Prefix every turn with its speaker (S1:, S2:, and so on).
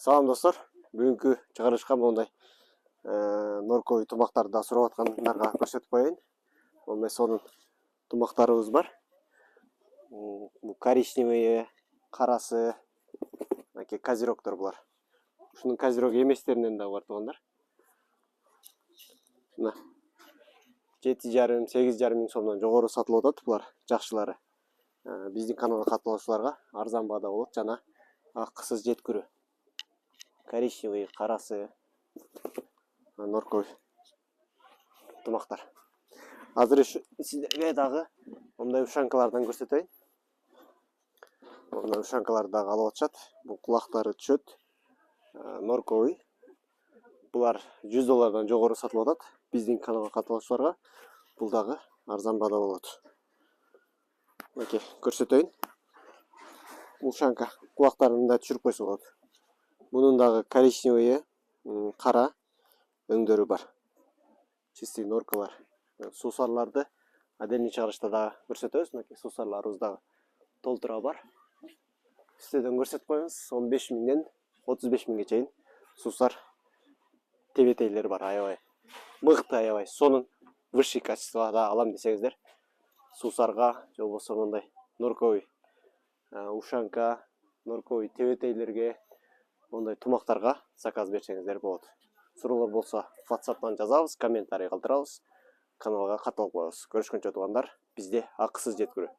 S1: Салам достор, бүгүнкү чыгарышка мондай норковый тумактарды сурап аткандарга көрсөтүп коеюн. Мондай сонун тумактарыбыз бар. Бул коричневый, карасы, мынакей козерогдор булар. Ушунун козерог эместеринен да бар туугандар. Мына 7,5–8,5 миң сомдон жогору сатылып атат булар, жакшылары. Биздин каналга катталуучуларга арзан баада болот жана акысыз жеткирүү. Коричневый, карасы, норковый тумактар. Азыр сиздерге дагы мындай ушанкалардан көрсөтөйүн. Мына ушанкаларды дагы алып атышат. Бул кулактары түшөт. Норковый. Булар $100 жогору сатылып атат. Биздин каналга катталуучуларга бул дагы арзан баада болот. Мынакей көрсөтөйүн. Ушанка кулактарын да түшүрүп койсо болот. Bunun da коричневый, кара өңдөрү бар. Чистый норкалар. Сусарларды отдельный чыгарышта да көрсөтөбүз. Мынакей сусарларыбыз дагы толтура бар. Сиздерден көрсөтүп коебуз. 15 миңден 35 миңге чейин сусар тебетейлер бар. Аябай мыкты, аябай сонун высший качествода алам десеңиздер, сусарга же болбосо мындай норковый ушанка, норковый тебетейлерге, ондай тумактарга заказ берсеңиздер болот. Суроолор болсо WhatsApp'тан жазабыз, комментарий калтырабыз, каналга катталып коебуз. Көрүшкөнчө туугандар, бизде акысыз жеткирүү.